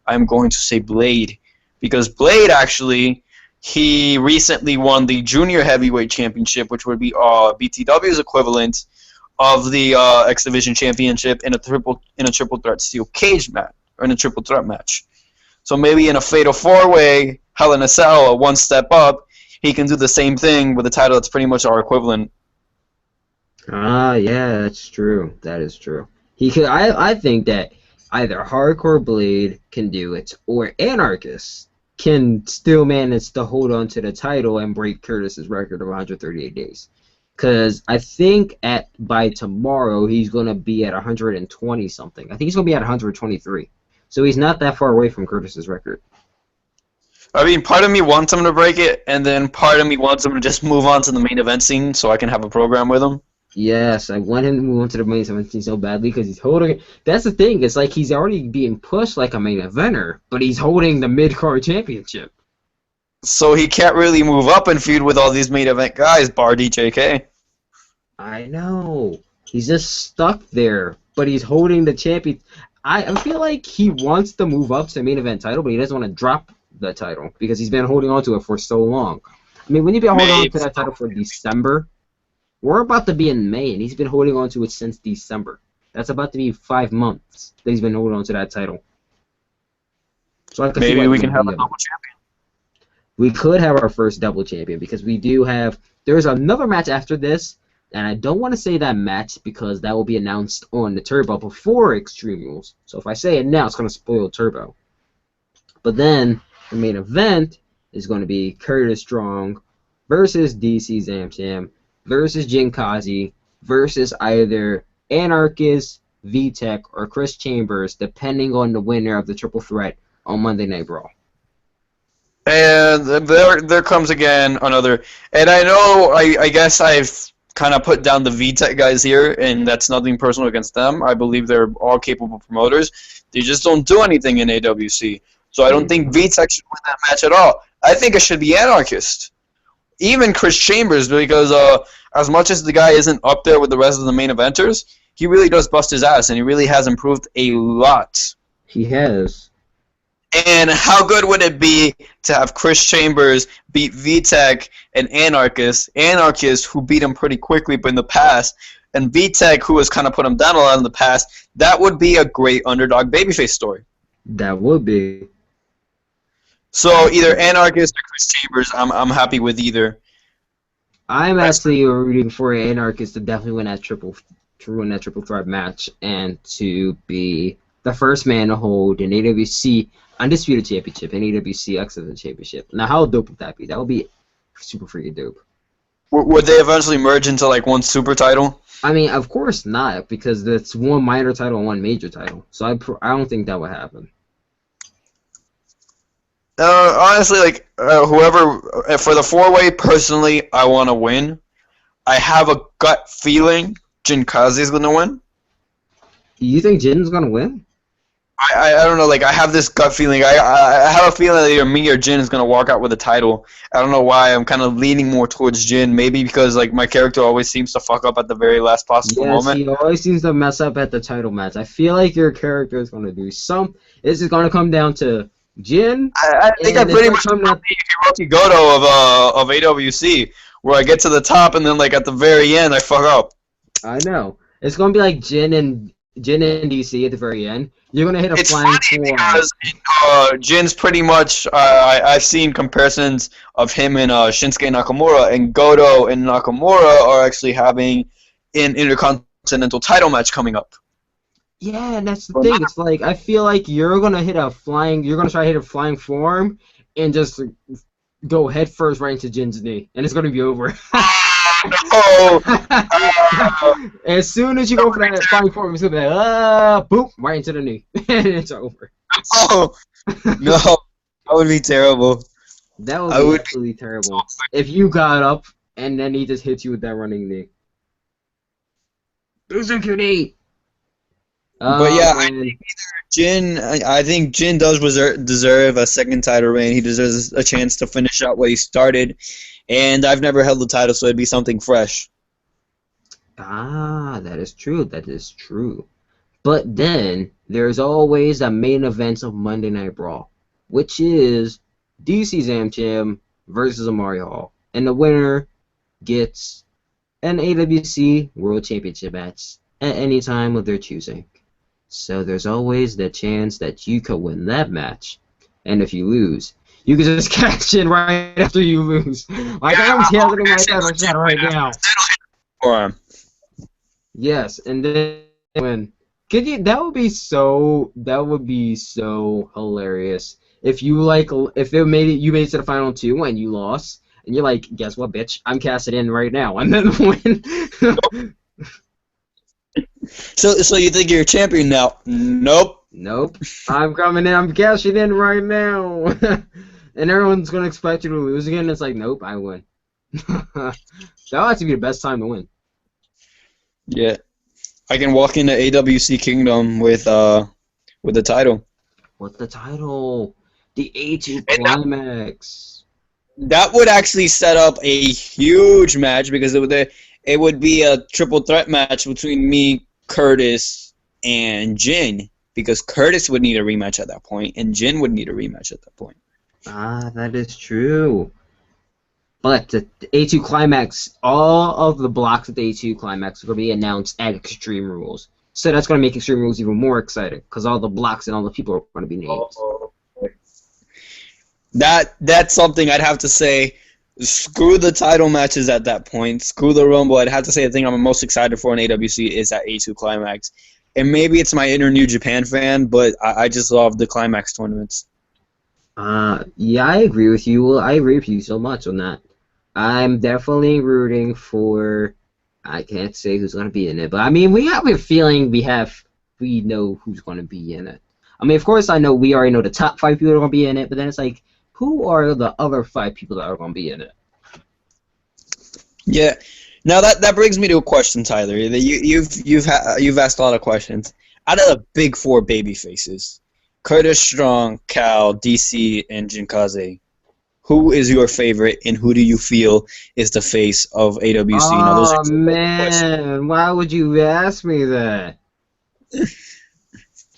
I'm going to say Blade. Because Blade, actually, he recently won the Junior Heavyweight Championship, which would be BTW's equivalent of the X Division Championship in a triple threat steel cage match, or in a triple threat match. So maybe in a Fatal 4-Way, Hell in a Cell, a one step up, he can do the same thing with a title that's pretty much our equivalent. Yeah, that's true. That is true. He could. I think that either Hardcore Blade can do it, or Anarchist can still manage to hold on to the title and break Curtis's record of 138 days. Because I think by tomorrow he's going to be at 120 something. I think he's going to be at 123. So he's not that far away from Curtis's record. I mean, part of me wants him to break it, and then part of me wants him to just move on to the main event scene so I can have a program with him. Yes, I want him to move on to the main event scene so badly because he's holding. That's the thing. It's like he's already being pushed like a main eventer, but he's holding the mid-card championship. So he can't really move up and feud with all these main event guys, bar DJK. I know. He's just stuck there, but he's holding the champion. I feel like he wants to move up to the main event title, but he doesn't want to drop the title because he's been holding on to it for so long. I mean, when you've been holding on to that title for December, we're about to be in May, and he's been holding on to it since December. That's about to be 5 months that he's been holding on to that title. So maybe we can have a double champion. We could have our first double champion because we do have. There's another match after this, and I don't want to say that match because that will be announced on the Turbo before Extreme Rules. So if I say it now, it's going to spoil Turbo. But then the main event is going to be Curtis Strong versus DC Zamcham versus Jin Kazi versus either Anarchist, VTech, or Chris Chambers, depending on the winner of the triple threat on Monday Night Raw. And there comes again another. And I know, I guess I've kind of put down the VTech guys here, and that's nothing personal against them. I believe they're all capable promoters. They just don't do anything in AWC. So I don't think VTech should win that match at all. I think it should be Anarchist. Even Chris Chambers, because as much as the guy isn't up there with the rest of the main eventers, he really does bust his ass, and he really has improved a lot. He has. And how good would it be to have Chris Chambers beat VTech and Anarchist? Anarchist, who beat him pretty quickly in the past, and VTech, who has kind of put him down a lot in the past. That would be a great underdog babyface story. That would be. So either Anarchist or Chris Chambers, I'm happy with either. I'm actually rooting for Anarchist to definitely win that triple threat match and to be the first man to hold an AWC Undisputed Championship and AWC Excellent Championship. Now, how dope would that be? That would be super freaking dope. Would they eventually merge into like one super title? I mean, of course not, because that's one minor title and one major title. So I don't think that would happen. Honestly, like whoever for the 4-way, personally, I want to win. I have a gut feeling Jin Kazi is gonna win. You think Jin's gonna win? I don't know. Like I have this gut feeling. I have a feeling that either me or Jin is gonna walk out with the title. I don't know why. I'm kind of leaning more towards Jin. Maybe because like my character always seems to fuck up at the very last possible moment. Yes, he always seems to mess up at the title match. I feel like your character is gonna do some. This is gonna come down to Jin. I think I pretty much come down to Hiroki Goto of AWC, where I get to the top and then like at the very end I fuck up. I know. It's gonna be like Jin and DC at the very end. You're gonna hit a flying four. Because Jin's pretty much. I've seen comparisons of him and Shinsuke Nakamura, and Goto and Nakamura are actually having an intercontinental title match coming up. Yeah, and that's the thing. It's like I feel like you're gonna try to hit a flying forearm and just go head first right into Jin's knee, and it's gonna be over. No. As soon as you go for that flying forearm, it's gonna be like, boom, right into the knee, and it's over. Oh no, that would be terrible. That would be absolutely terrible if you got up and then he just hits you with that running knee. But yeah, I think Jin does deserve a second title reign. He deserves a chance to finish out what he started. And I've never held the title, so it'd be something fresh. Ah, that is true. That is true. But then there's always a main event of Monday Night Raw, which is DC Zamcham versus Amari Hall. And the winner gets an AWC World Championship match at any time of their choosing. So there's always the chance that you could win that match. And if you lose, you can just cash in right after you lose. Like I'm telling my title shot right now. Yes, and then when Could you? That would be so. That would be so hilarious. If you like, if it made it, you made it to the final two and you lost, and you're like, guess what, bitch? I'm casting in right now, and then win. So you think you're a champion now? Nope. Nope. I'm coming in. I'm cashing in right now. And everyone's gonna expect you to lose again. It's like, nope, I win. That'll have to be the best time to win. Yeah. I can walk into AWC Kingdom with the title. What's the title? The A2 And that, Climax. that would actually set up a huge match because it would be a triple threat match between me, Curtis, and Jin. Because Curtis would need a rematch at that point, and Jin would need a rematch at that point. Ah, that is true. But the A2 Climax, all of the blocks of the A2 Climax are going to be announced at Extreme Rules. So that's going to make Extreme Rules even more exciting, because all the blocks and all the people are going to be named. That's something I'd have to say. Screw the title matches at that point. Screw the Rumble. I'd have to say the thing I'm most excited for in AWC is that A2 Climax. And maybe it's my inner New Japan fan, but I just love the Climax tournaments. Yeah, I agree with you. Well, I agree with you so much on that. I'm definitely rooting for. I can't say who's going to be in it, but I mean, we have a feeling we know who's going to be in it. I mean, of course, I know we already know the top 5 people that are going to be in it, but then it's like, who are the other 5 people that are going to be in it? Yeah. Now that brings me to a question, Tyler. You've asked a lot of questions. Out of the big 4 baby faces, Curtis Strong, Cal, DC, and Jinkaze, who is your favorite, and who do you feel is the face of AWC? Now, those Oh are man, why would you ask me that?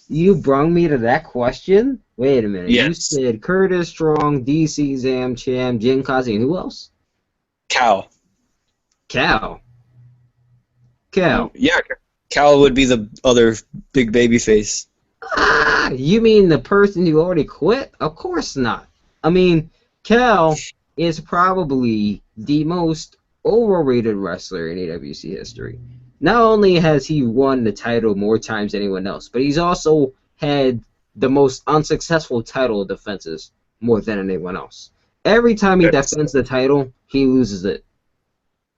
You brung me to that question? Wait a minute. You Yes. said Curtis Strong, DC, Zam, Cham, Jin Kazi, and who else? Cal. Cal. Cal. Yeah, Cal would be the other big baby face. Ah, you mean the person who already quit? Of course not. I mean, Cal is probably the most overrated wrestler in AWC history. Not only has he won the title more times than anyone else, but he's also had the most unsuccessful title defenses more than anyone else. Every time he defends the title, he loses it.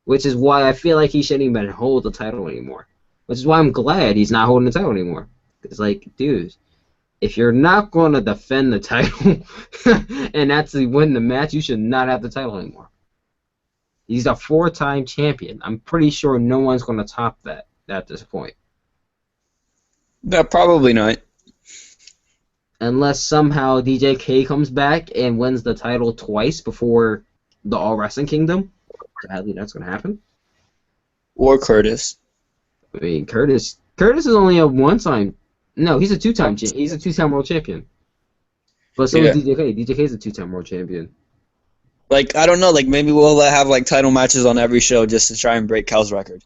Which is why I feel like he shouldn't even hold the title anymore. Which is why I'm glad he's not holding the title anymore. It's like, dude, if you're not going to defend the title and actually win the match, you should not have the title anymore. He's a 4-time champion. I'm pretty sure no one's going to top that at this point. No, probably not. Unless somehow DJK comes back and wins the title twice before the All Wrestling Kingdom. Sadly, that's going to happen. Or Curtis. I mean, Curtis is only a 1-time. No, he's a 2-time. He's a 2-time world champion. But so is DJK. DJK is a 2-time world champion. Like, I don't know. Like, maybe we'll have like title matches on every show just to try and break Cal's record.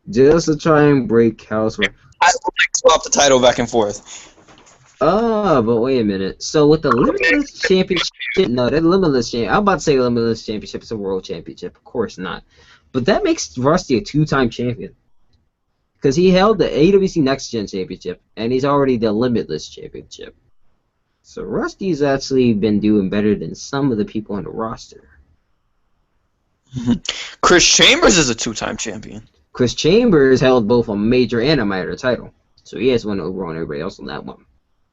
Just to try and break Cal's record. I would like swap the title back and forth. Oh, but wait a minute. So with the Limitless Championship, no, that Limitless Championship. I'm about to say Limitless Championship is a World Championship. Of course not. But that makes Rusty a 2-time champion. Because he held the AWC Next Gen Championship, and he's already the Limitless Championship. So Rusty's actually been doing better than some of the people on the roster. Chris Chambers is a 2-time champion. Chris Chambers held both a major and a minor title. So he has one over on everybody else on that one.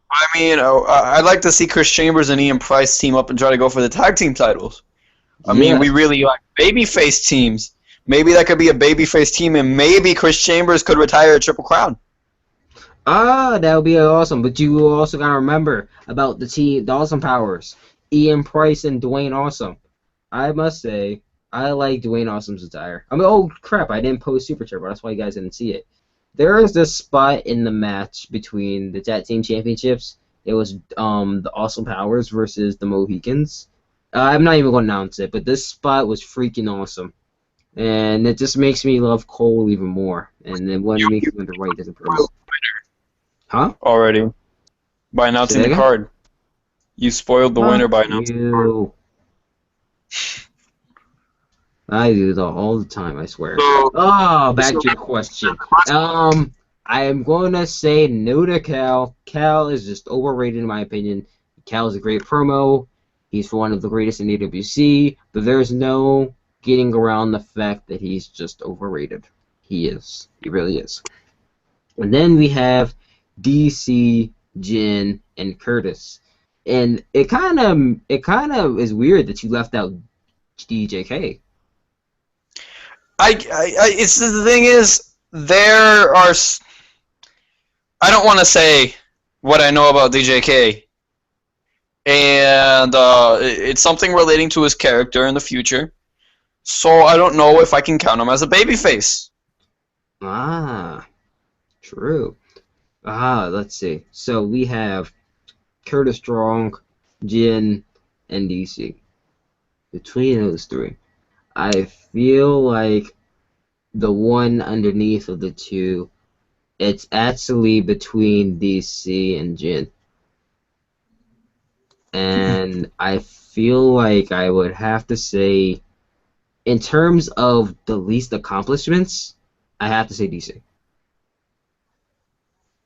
I mean, I'd like to see Chris Chambers and Ian Price team up and try to go for the tag team titles. I mean, we really like babyface teams. Maybe that could be a babyface team, and maybe Chris Chambers could retire a Triple Crown. Ah, that would be awesome. But you also got to remember about the team, the Awesome Powers. Ian Price and Dwayne Awesome. I must say, I like Dwayne Awesome's attire. I mean, oh, crap, I didn't post Super Turbo. That's why you guys didn't see it. There is this spot in the match between the Tag Team Championships. It was the Awesome Powers versus the Mohicans. I'm not even going to announce it, but this spot was freaking awesome. And it just makes me love Cole even more. And then what makes me the right different person. Huh? Already. By announcing the card. You spoiled the winner by announcing the card. I do that all the time, I swear. Oh, back to your question. I am going to say no to Cal. Cal is just overrated in my opinion. Cal is a great promo. He's one of the greatest in AWC, but there's no getting around the fact that he's just overrated. He is. He really is. And then we have DC, Jin, and Curtis. And it kind of is weird that you left out DJK. It's the thing is there are. I don't want to say what I know about DJK, and it's something relating to his character in the future. So I don't know if I can count him as a babyface. Ah, true. Let's see. So we have Curtis Strong, Jin, and DC. Between those three, I feel like the one underneath of the two, it's actually between DC and Jin. And I feel like I would have to say, in terms of the least accomplishments, I have to say DC.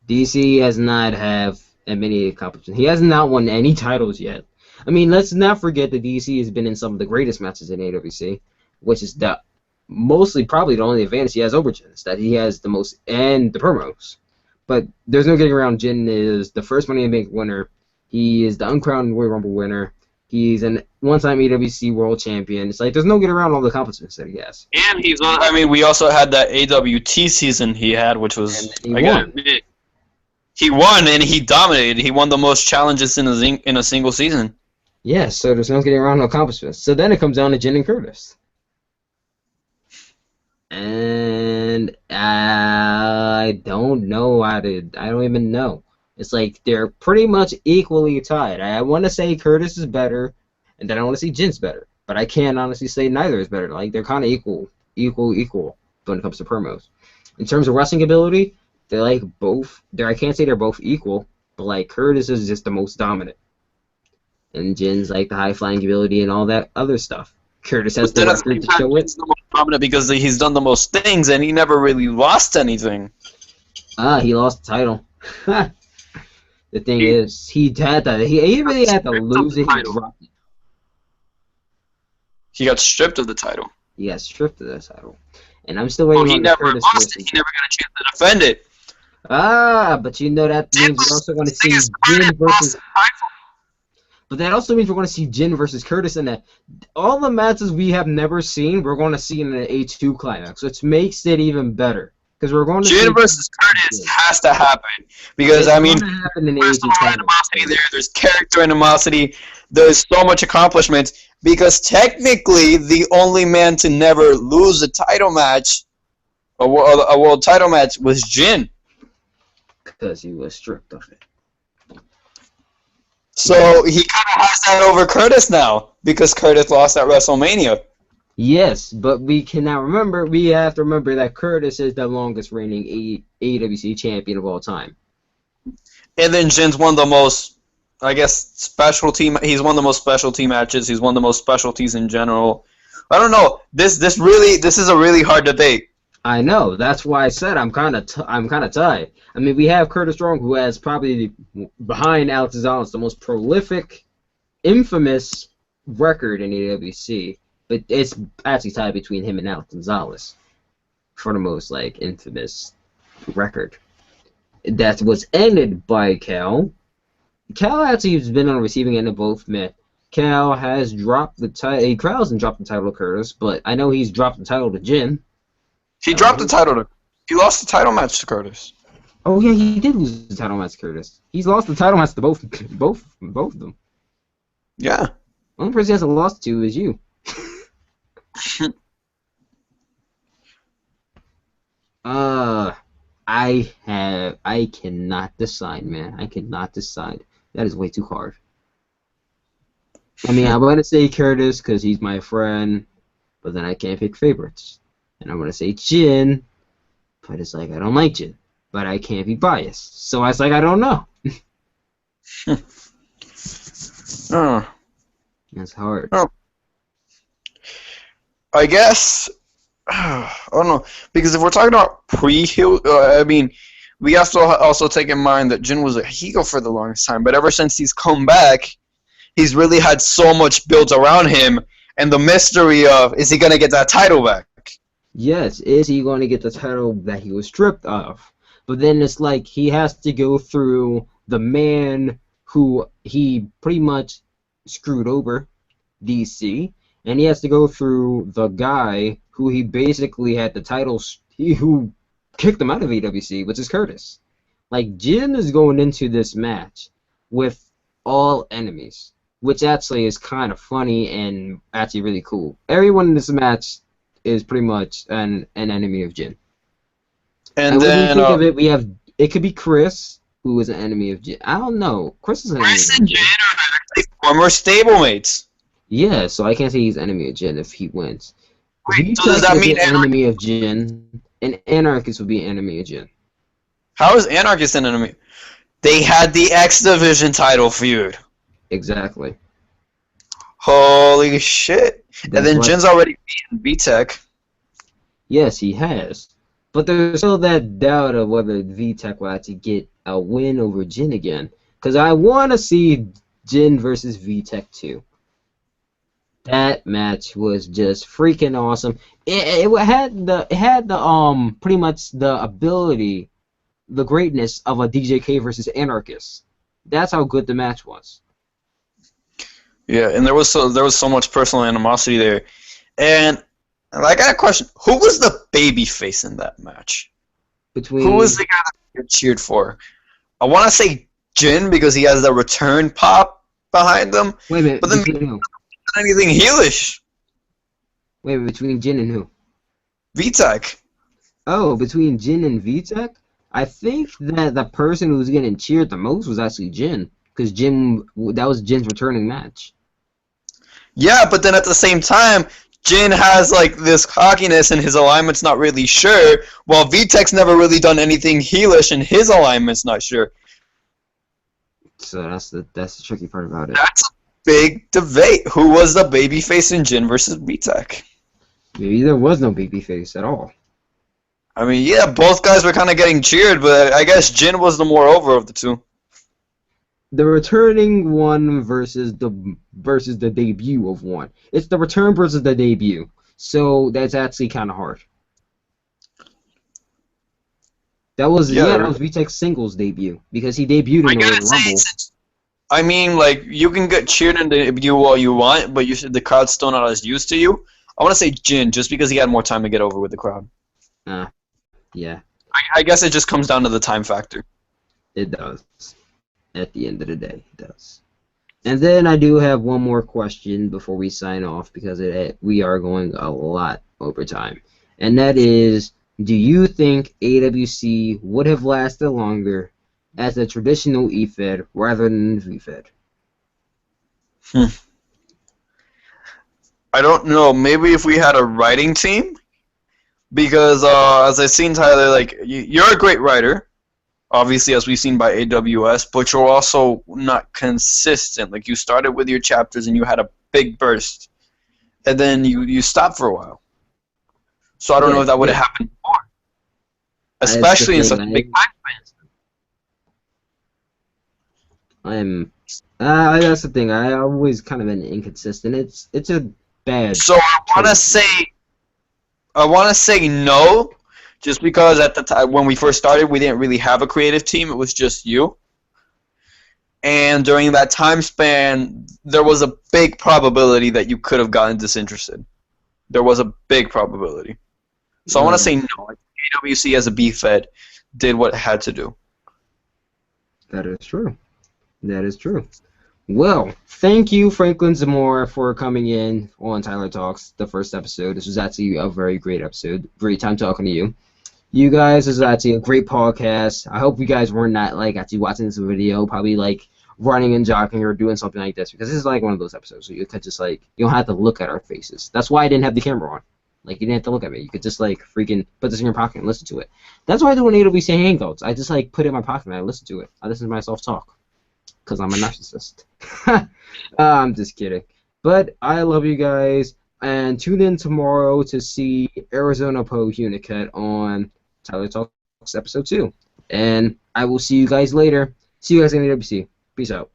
DC has not have many accomplishments. He has not won any titles yet. I mean, let's not forget that DC has been in some of the greatest matches in AWC, which is the mostly probably the only advantage he has over Jin is that he has the most and the promos. But there's no getting around. Jin is the first Money in the Bank winner. He is the uncrowned Royal Rumble winner. He's an one-time AWC World Champion. It's like there's no getting around all the accomplishments that he has. And he's on. I mean, we also had that AWT season he had, which was he won. He won and he dominated. He won the most challenges in a single season. Yeah, so there's no getting around no accomplishments. So then it comes down to Jin and Curtis. And I don't know I don't even know. It's like they're pretty much equally tied. I want to say Curtis is better, and then I want to say Jin's better. But I can't honestly say neither is better. Like, they're kind of equal when it comes to promos. In terms of wrestling ability, they're like both. I can't say they're both equal, but like Curtis is just the most dominant. And Jin's like the high-flying ability and all that other stuff. Curtis has the record to show it. He's the most dominant because he's done the most things, and he never really lost anything. He lost the title. The thing is, he really had to lose it. He dropped it. He got stripped of the title. He got stripped of the title. And I'm still waiting on the Curtis lost it. He never got a chance to defend it. But you know that means we're also going to see Jin versus... But that also means we're going to see Jin versus Curtis in that. All the matches we have never seen, we're going to see in an A2 climax, which makes it even better. Because we're going to Jin versus Curtis has to happen. Because, I mean, there's animosity there, there's character animosity, there's so much accomplishment. Because technically, the only man to never lose a title match, a world title match, was Jin. Because he was stripped of it. So he kind of has that over Curtis now, because Curtis lost at WrestleMania. Yes, but we have to remember that Curtis is the longest reigning AWC champion of all time. And then Jin's one of the most, I guess, he's one of the most specialty matches. He's one of the most specialties in general. I don't know. This is a really hard debate. I know. That's why I said I'm kind of tied. I mean, we have Curtis Strong, who has probably behind Alex Gonzalez the most prolific, infamous record in AWC. But it's actually tied between him and Alex Gonzalez for the most infamous record. That was ended by Cal. Cal actually has been on the receiving end of both men. Cal has dropped the title. Cal hasn't dropped the title to Curtis, but I know he's dropped the title to Jin. He dropped the title to. He lost the title match to Curtis. Oh yeah, he did lose the title match to Curtis. He's lost the title match to both of them. Yeah. Only person he hasn't lost to is you. I cannot decide, man. I cannot decide. That is way too hard. I mean, I'm gonna say Curtis because he's my friend, but then I can't pick favorites. And I'm gonna say Jin, but it's like I don't like Jin, but I can't be biased. So I was like, I don't know. That's hard. Oh. I guess I don't know, because if we're talking about pre-heel, I mean, we have to also take in mind that Jin was a heel for the longest time, but ever since he's come back, he's really had so much built around him, and the mystery of, is he going to get that title back? Yes, is he going to get the title that he was stripped of? But then it's like he has to go through the man who he pretty much screwed over, DC, and he has to go through the guy who he basically had the title, who kicked him out of AWC, which is Curtis. Like, Jin is going into this match with all enemies, which actually is kind of funny and actually really cool. Everyone in this match is pretty much an enemy of Jin. And then, when you think of it, we have, it could be Chris, who is an enemy of Jin. I don't know. Chris is an enemy of Jin. Chris and Jin are actually former stablemates. Yeah, so I can't say he's enemy of Jin if he wins. Wait, so does that mean enemy of Jin, and Anarchist would be an enemy of Jin? How is Anarchist an enemy? They had the X Division title feud. Exactly. Holy shit. That's and then Jin's already beaten VTech. Yes, he has. But there's still that doubt of whether VTech will actually get a win over Jin again. Because I want to see Jin versus VTech 2. That match was just freaking awesome. It had the pretty much the ability, the greatness of a DJK versus Anarchist. That's how good the match was. Yeah, and there was so much personal animosity there. And I got a question. Who was the baby face in that match? Who was the guy that you cheered for? I want to say Jin because he has the return pop behind him. Wait a minute. But then who? Anything heelish. Wait, between Jin and who? VTech. Oh, between Jin and VTech? I think that the person who was getting cheered the most was actually Jin. Because that was Jin's returning match. Yeah, but then at the same time, Jin has like this cockiness and his alignment's not really sure, while VTech's never really done anything heelish and his alignment's not sure. So that's the tricky part about it. That's a big debate. Who was the babyface in Jin versus VTech? Maybe there was no babyface at all. I mean, yeah, both guys were kind of getting cheered, but I guess Jin was the more over of the two. The returning one versus the debut of one. It's the return versus the debut. So that's actually kind of hard. That was that was VTech's singles debut because he debuted in the Royal Rumble. I mean, like, you can get cheered in the debut all you want, but the crowd's still not as used to you. I want to say Jin just because he had more time to get over with the crowd. Yeah. I guess it just comes down to the time factor. It does. At the end of the day, it does. And then I do have one more question before we sign off because we are going a lot over time. And that is, do you think AWC would have lasted longer as a traditional EFED rather than VFED? I don't know. Maybe if we had a writing team? Because as I've seen, Tyler, like, you're a great writer. Obviously, as we've seen by AWS, but you're also not consistent. Like, you started with your chapters and you had a big burst, and then you stopped for a while. So I don't know if that would have happened before, especially in such big time spans. That's the thing. I always kind of been inconsistent. It's a bad. So I want to say no. Just because at the time when we first started, we didn't really have a creative team. It was just you. And during that time span, there was a big probability that you could have gotten disinterested. There was a big probability. So I want to say no. AWC as a BFED did what it had to do. That is true. That is true. Well, thank you, Franklin Zamora, for coming in on Tyler Talks, the first episode. This was actually a very great episode. Great time talking to you. You guys, this is actually a great podcast. I hope you guys were not like actually watching this video, probably like running and jogging or doing something like this, because this is like one of those episodes where you could just like, you don't have to look at our faces. That's why I didn't have the camera on. Like, you didn't have to look at me. You could just like freaking put this in your pocket and listen to it. That's why I do an AWC Hangouts. I just like put it in my pocket and I listen to it. I listen to myself talk, because I'm a narcissist. I'm just kidding. But I love you guys, and tune in tomorrow to see Arizona Poe Unicat on Tyler Talks episode 2. And I will see you guys later. See you guys in the WC. Peace out.